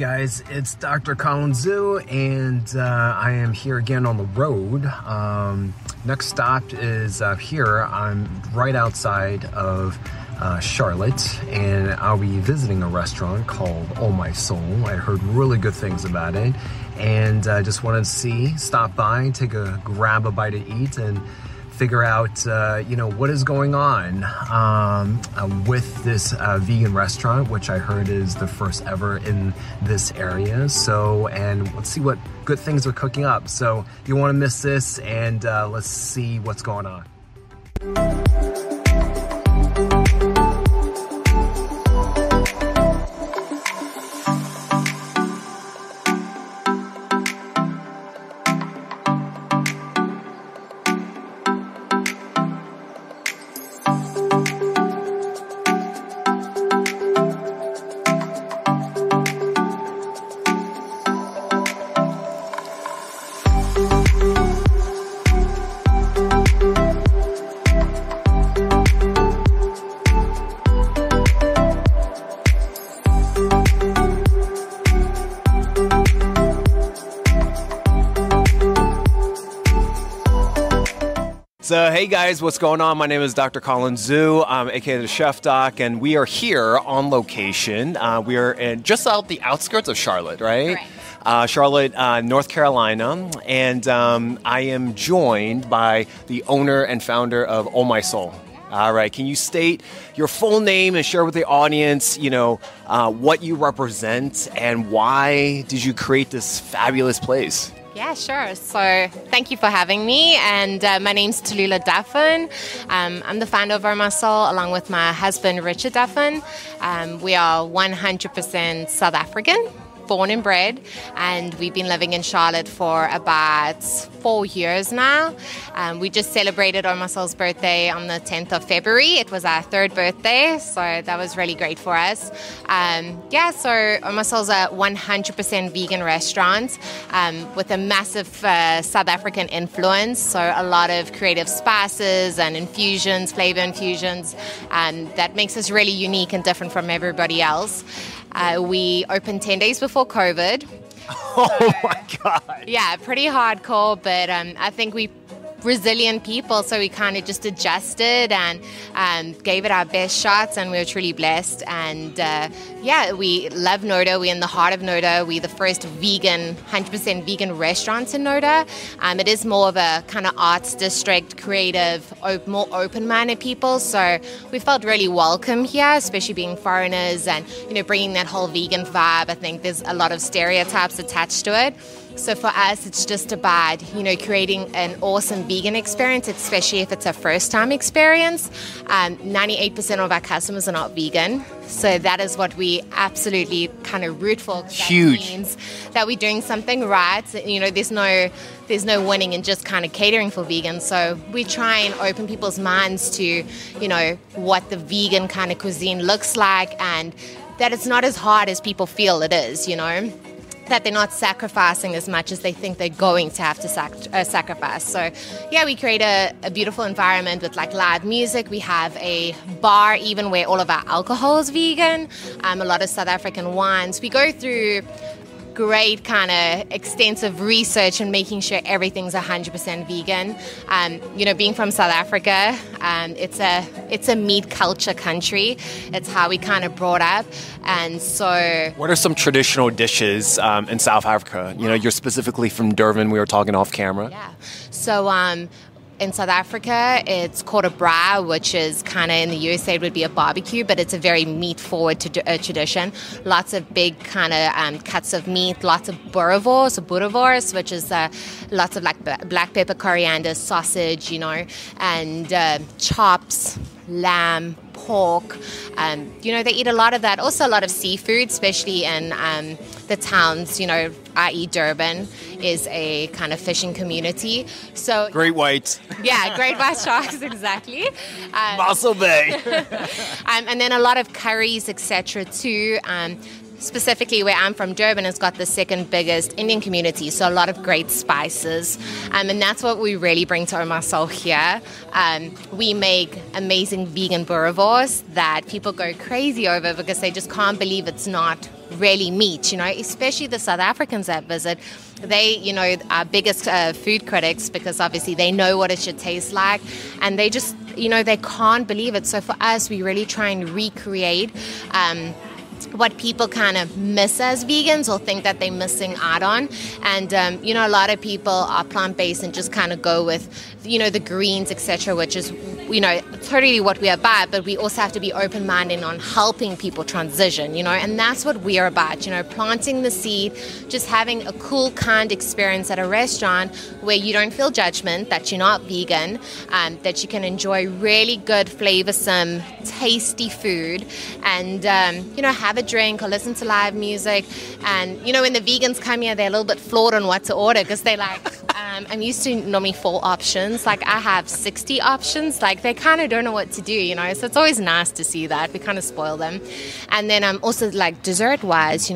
guys, it's Dr. Colin Zhu, and I am here again on the road. Next stop is here. I'm right outside of Charlotte, and I'll be visiting a restaurant called Oh My Soul. I heard really good things about it, and I just wanted to stop by, grab a bite to eat, and figure out, what is going on with this vegan restaurant, which I heard is the first ever in this area. And let's see what good things are cooking up. So you want to miss this, and let's see what's going on. So, hey guys, what's going on? My name is Dr. Colin Zhu, aka TheChefDoc, and we are here on location. We are just out the outskirts of Charlotte, right? Right. Charlotte, North Carolina, and I am joined by the owner and founder of Oh My Soul. All right, can you state your full name and share with the audience, what you represent and why did you create this fabulous place? Yeah, sure. So thank you for having me. And my name's Tallulah Duffin. I'm the founder of Oh My Soul, along with my husband, Richard Duffin. We are 100% South African, born and bred, and we've been living in Charlotte for about 4 years now. We just celebrated Oh My Soul's birthday on the 10th of February. It was our third birthday, so that was really great for us. So Oh My Soul's a 100% vegan restaurant with a massive South African influence, so a lot of creative spices and infusions, flavor infusions, that makes us really unique and different from everybody else. We opened 10 days before COVID. Oh my God. Yeah, pretty hardcore, but I think we resilient people, so we kind of just adjusted and gave it our best shots, and we were truly blessed. And we love NoDa. We're in the heart of NoDa. We're the first 100% vegan restaurant in NoDa. It is more of a kind of arts district, creative, more open-minded people, so we felt really welcome here, especially being foreigners and bringing that whole vegan vibe. I think there's a lot of stereotypes attached to it. So for us, it's just about, creating an awesome vegan experience, especially if it's a first-time experience. 98% of our customers are not vegan. So that is what we absolutely kind of root for. Huge. That means that we're doing something right. There's no winning in just kind of catering for vegans. So we try and open people's minds to, what the vegan kind of cuisine looks like, and that it's not as hard as people feel it is, that they're not sacrificing as much as they think they're going to have to sacrifice. So yeah, we create a beautiful environment with live music. We have a bar even where all of our alcohol is vegan, a lot of South African wines. We go through great kind of extensive research and making sure everything's 100% vegan. Being from South Africa, it's a meat culture country. It's how we kind of brought up. And so what are some traditional dishes in South Africa? You're specifically from Durban. We were talking off camera. Yeah. So in South Africa, it's called a braai, which is kind of in the USA it would be a barbecue, but it's a very meat-forward tradition. Lots of big kind of cuts of meat, lots of boerewors, which is lots of black pepper, coriander, sausage, and chops, lamb, pork. They eat a lot of that. Also a lot of seafood, especially in the towns, i.e. Durban is a kind of fishing community. So great whites. Yeah, great white sharks, exactly. Mossel Bay. And then a lot of curries, etc. too. Specifically where I'm from, Durban has got the second biggest Indian community, so a lot of great spices. And that's what we really bring to Oh My Soul here. We make amazing vegan boerewors that people go crazy over because they just can't believe it's not really meet, especially the South Africans that visit. They, are biggest food critics because obviously they know what it should taste like, and they just, they can't believe it. So for us, we really try and recreate what people kind of miss as vegans or think that they're missing out on. And, a lot of people are plant-based and just kind of go with, the greens, etc., which is, totally what we're about. But we also have to be open-minded on helping people transition, and that's what we're about, planting the seed, just having a cool, kind experience at a restaurant where you don't feel judgment, that you're not vegan, that you can enjoy really good, flavorsome, tasty food, and, have a drink or listen to live music. And, when the vegans come here, they're a little bit flawed on what to order because they're like, I'm used to normally 4 options. Like, I have 60 options. Like, they kind of don't know what to do, So it's always nice to see that. We kind of spoil them. And then also, like, dessert-wise,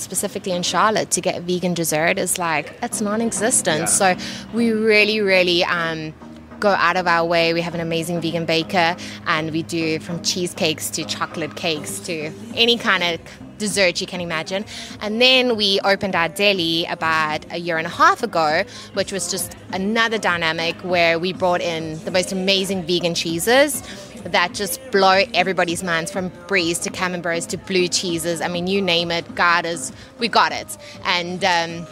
specifically in Charlotte, to get vegan dessert is like, it's non-existent. Yeah. So we really, really go out of our way. We have an amazing vegan baker, and we do from cheesecakes to chocolate cakes to any kind of dessert you can imagine. And then we opened our deli about a year and a half ago, which was just another dynamic where we brought in the most amazing vegan cheeses that just blow everybody's minds, from bries to camemberts to blue cheeses. I mean, you name it, we got it. And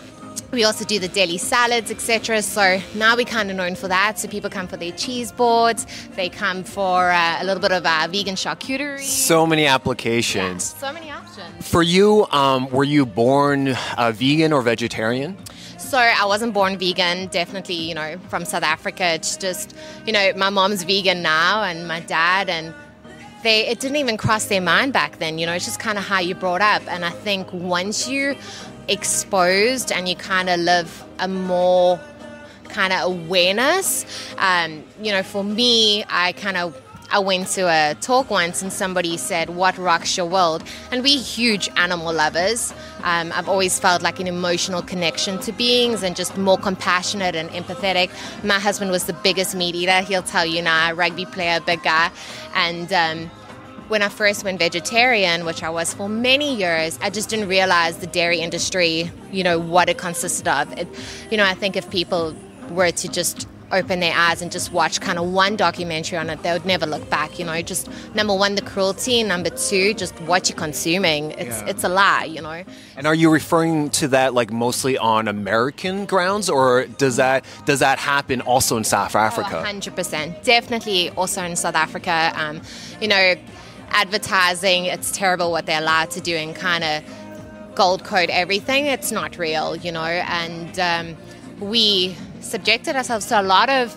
we also do the deli salads, etc. So now we're kind of known for that. So people come for their cheese boards. They come for a little bit of vegan charcuterie. So many applications. Yeah, so many options. For you, were you born vegan or vegetarian? So I wasn't born vegan, definitely, from South Africa. It's just, my mom's vegan now, and my dad, and it didn't even cross their mind back then, it's just kind of how you brought up. And I think once you exposed and you kind of live a more kind of awareness, for me, I went to a talk once and somebody said, what rocks your world? And we're huge animal lovers. I've always felt like an emotional connection to beings and just more compassionate and empathetic. My husband was the biggest meat eater. He'll tell you now, rugby player, big guy. And when I first went vegetarian, which I was for many years, I just didn't realize the dairy industry, what it consisted of. I think if people were to just open their eyes and just watch kind of one documentary on it, they would never look back, just number one, the cruelty, and number two, just what you're consuming. It's a lie, And are you referring to that like mostly on American grounds, or does that happen also in South Africa? 100%. Definitely also in South Africa. Advertising, it's terrible what they're allowed to do and kind of gold code everything. It's not real, and we subjected ourselves to a lot of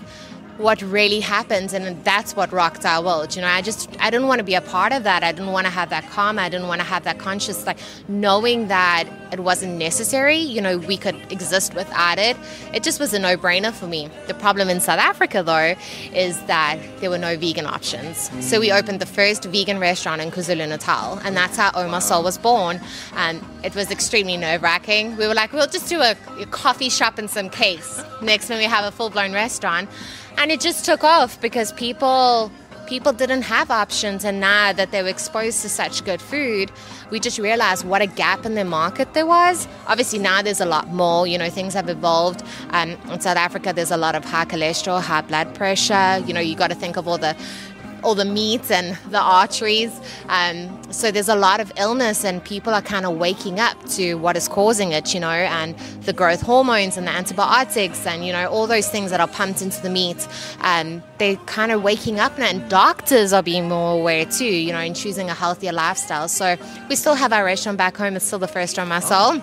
what really happens, and that's what rocked our world. I didn't want to be a part of that. I didn't want to have that karma. I didn't want to have that conscious, like, knowing that it wasn't necessary, we could exist without it. It just was a no-brainer for me. The problem in South Africa, though, is that there were no vegan options. So we opened the first vegan restaurant in KwaZulu-Natal, and that's how Oma Soul was born. It was extremely nerve-wracking. We were like, we'll just do a coffee shop and some cakes. Next time we have a full-blown restaurant. And it just took off because people didn't have options, and now that they were exposed to such good food, we just realized what a gap in the market there was. Obviously now there's a lot more, things have evolved. In South Africa there's a lot of high cholesterol, high blood pressure, you got to think of all the meats and the arteries. So there's a lot of illness, and people are kind of waking up to what is causing it, and the growth hormones and the antibiotics and, all those things that are pumped into the meat. They're kind of waking up now, and doctors are being more aware too, and choosing a healthier lifestyle. So we still have our restaurant back home. It's still the First Oma Soul.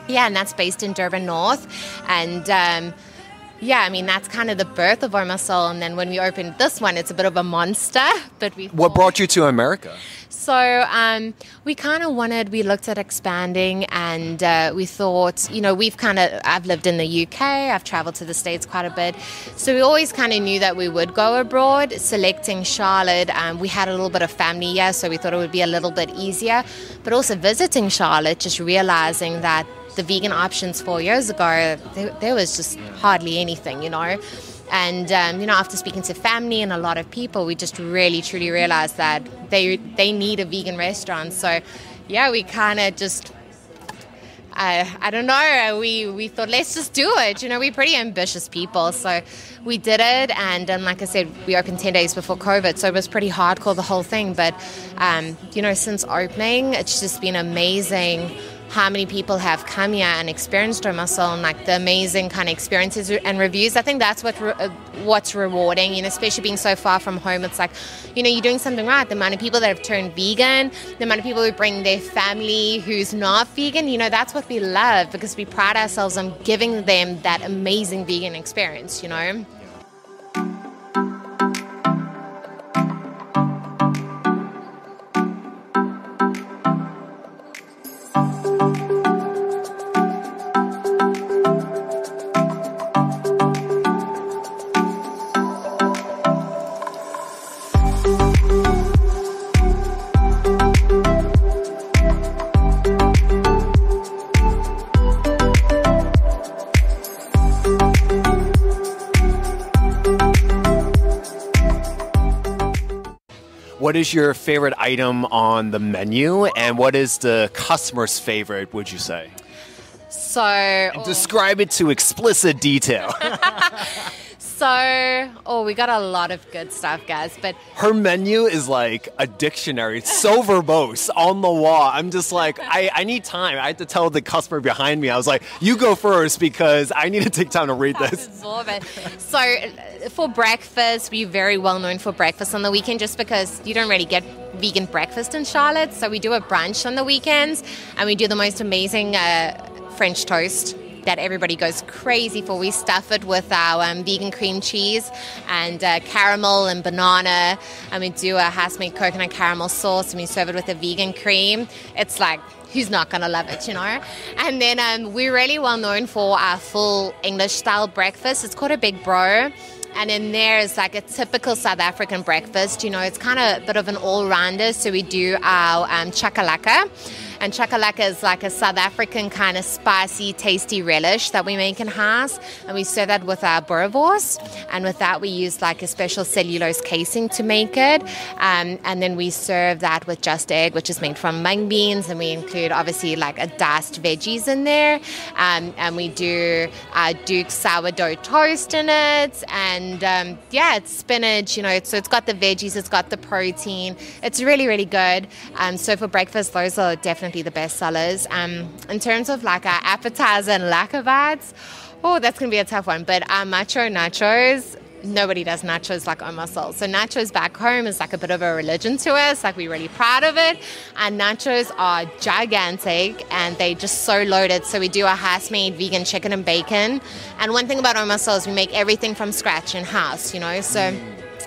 Yeah, and that's based in Durban North. And that's kind of the birth of Oma Soul. And then when we opened this one, it's a bit of a monster. But what brought you to America? So we looked at expanding, and we thought, I've lived in the UK, I've traveled to the States quite a bit. So we always kind of knew that we would go abroad. Selecting Charlotte, we had a little bit of family here, so we thought it would be a little bit easier. But also visiting Charlotte, just realizing that the vegan options 4 years ago, there was just hardly anything, And, after speaking to family and a lot of people, we just really, truly realized that they need a vegan restaurant. So, yeah, we kind of just, I don't know, we thought, let's just do it. You know, we're pretty ambitious people. So we did it. And like I said, we opened 10 days before COVID. So it was pretty hardcore, the whole thing. But, you know, since opening, it's just been amazing how many people have come here and experienced our muscle and like the amazing kind of experiences and reviews. I think that's what's rewarding, you know, especially being so far from home. It's like, you know, you're doing something right. The amount of people that have turned vegan, the amount of people who bring their family who's not vegan, you know, that's what we love because we pride ourselves on giving them that amazing vegan experience, you know. What is your favorite item on the menu, and what is the customer's favorite, would you say? So... And describe it to explicit detail. We got a lot of good stuff, guys, but... Her menu is like a dictionary. It's so verbose on the wall. I'm just like, I need time. I had to tell the customer behind me. I was like, you go first because I need to take time to read this. Absorb it. So for breakfast, we're very well known for breakfast on the weekend just because you don't really get vegan breakfast in Charlotte. So we do a brunch on the weekends and we do the most amazing French toast that everybody goes crazy for. We stuff it with our vegan cream cheese and caramel and banana, and we do a house-made coconut caramel sauce, and we serve it with a vegan cream. It's like, who's not going to love it, you know? And then we're really well known for our full English-style breakfast. It's called a Big Bro. And in there is like a typical South African breakfast. You know, it's kind of a bit of an all-rounder. So we do our chakalaka. And chakalaka is like a South African kind of spicy, tasty relish that we make in house. And we serve that with our boerewors. And with that, we use like a special cellulose casing to make it. And then we serve that with just egg, which is made from mung beans. And we include, obviously, like a diced veggies in there. And we do Duke sourdough toast in it. And it's spinach, you know, so it's got the veggies, it's got the protein. It's really, really good. So for breakfast, those are definitely the best sellers. In terms of like our appetizer and lacquer bites, that's going to be a tough one. But our macho nachos, nobody does nachos like Oma Soul. So nachos back home is like a bit of a religion to us. Like we're really proud of it. And nachos are gigantic and they just so loaded. So we do a house-made vegan chicken and bacon. And one thing about Oma Soul is we make everything from scratch in house, you know. So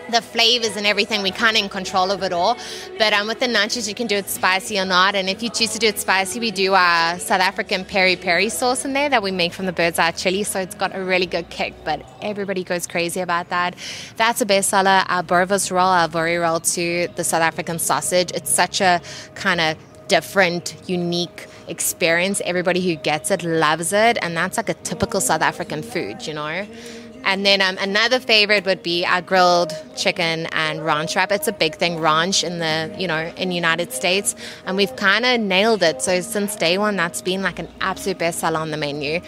the flavors and everything, we kind of in control of it all. But with the nachos, you can do it spicy or not. And if you choose to do it spicy, we do our South African peri-peri sauce in there that we make from the bird's eye chili. So it's got a really good kick, but everybody goes crazy about that. That's a bestseller. Our boerewors roll, our worry roll too, the South African sausage. It's such a kind of different, unique experience. Everybody who gets it loves it. And that's like a typical South African food, you know. And then another favorite would be our grilled chicken and ranch wrap. It's a big thing, ranch in the United States, and we've kind of nailed it. So since day one, that's been like an absolute bestseller on the menu.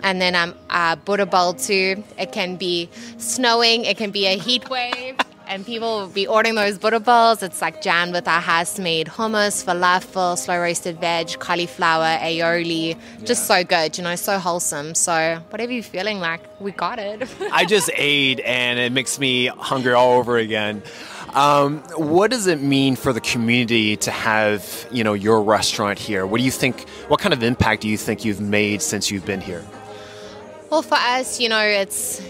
And then our Buddha bowl too. It can be snowing, it can be a heat wave. And people will be ordering those Buddha bowls. It's like jammed with our house-made hummus, falafel, slow-roasted veg, cauliflower, aioli. Just so good, you know, so wholesome. So whatever you're feeling like, we got it. I just ate, and it makes me hungry all over again. What does it mean for the community to have, you know, your restaurant here? What do you think? What kind of impact do you think you've made since you've been here? Well, for us, you know, it's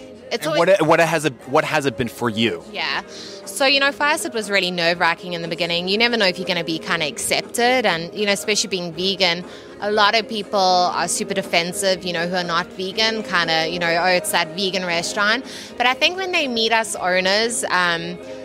what has it been for you? Yeah. So, you know, for us, it was really nerve-wracking in the beginning. You never know if you're going to be kind of accepted. And, you know, especially being vegan, a lot of people are super defensive, you know, who are not vegan, kind of, you know, it's that vegan restaurant. But I think when they meet us owners,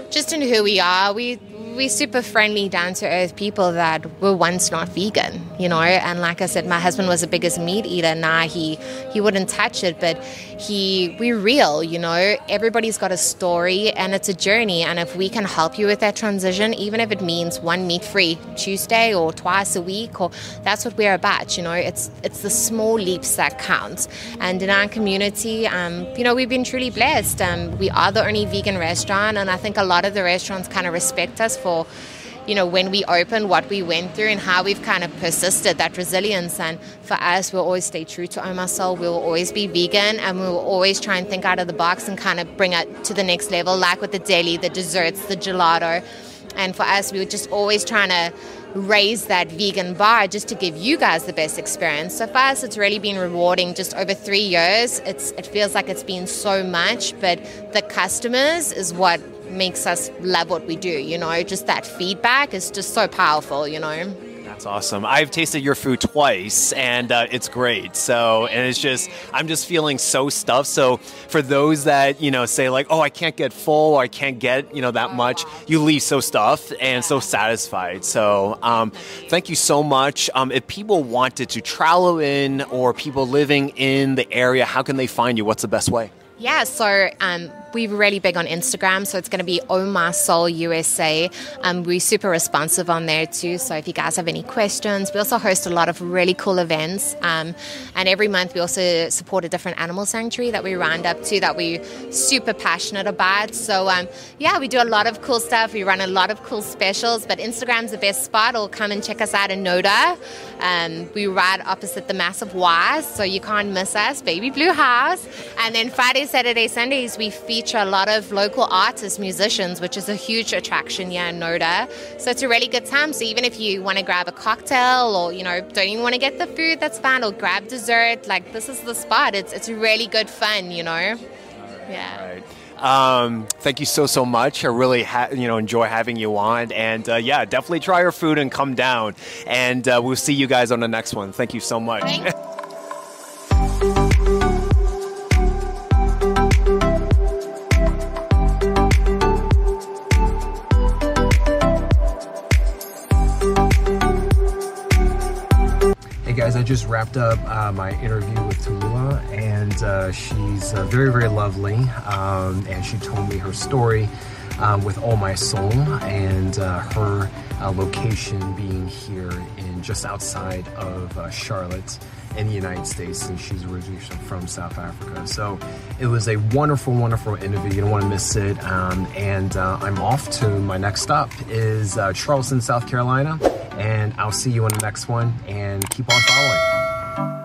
just in who we are, we we're super friendly, down-to-earth people that were once not vegan, you know. And like I said, my husband was the biggest meat eater. Now he wouldn't touch it, but we're real, you know. Everybody's got a story, and it's a journey. And if we can help you with that transition, even if it means one meat-free Tuesday or twice a week, or that's what we're about, you know. It's the small leaps that count. And in our community, you know, we've been truly blessed. We are the only vegan restaurant, and I think a lot of the restaurants kind of respect us for, you know, when we opened, what we went through and how we've kind of persisted, that resilience. And for us, we'll always stay true to our soul. We'll always be vegan, and we'll always try and think out of the box and kind of bring it to the next level, like with the deli, the desserts, the gelato. And for us, we were just always trying to raise that vegan bar just to give you guys the best experience. So for us, it's really been rewarding. Just over 3 years, it feels like it's been so much, but the customers is what makes us love what we do, you know. Just that feedback is just so powerful, you know. That's awesome. I've tasted your food twice, and it's great. So, and it's just, I'm just feeling so stuffed. So for those that, you know, say like, oh, I can't get full, or I can't get, you know, that much, you leave so stuffed and so satisfied. So thank you so much. If people wanted to travel in, or people living in the area, how can they find you? What's the best way? Yeah, so we're really big on Instagram, so it's going to be Oh My Soul USA. We're super responsive on there too, so if you guys have any questions. We also host a lot of really cool events, and every month we also support a different animal sanctuary that we round up to that we're super passionate about. So yeah, we do a lot of cool stuff. We run a lot of cool specials, but Instagram's the best spot, or come and check us out in NoDa. We right opposite the massive Y, so you can't miss us, Baby Blue House. And then Friday, Saturday, Sundays, we feature a lot of local artists, musicians, which is a huge attraction here in NoDa. So it's a really good time. So even if you want to grab a cocktail, or, you know, don't even want to get the food, that's fine, or grab dessert, like, this is the spot. It's really good fun, you know. Yeah. All right. Thank you so much. I really enjoy having you on, and yeah, definitely try your food and come down, and we'll see you guys on the next one. Thank you so much. Hey guys, I just wrapped up my interview with Tallulah, and she's very, very lovely, and she told me her story with Oh My Soul, and her location being here in just outside of Charlotte in the United States, and she's originally from South Africa. So it was a wonderful, wonderful interview. You don't want to miss it. And I'm off to my next stop is Charleston, South Carolina, and I'll see you on the next one, and keep on following.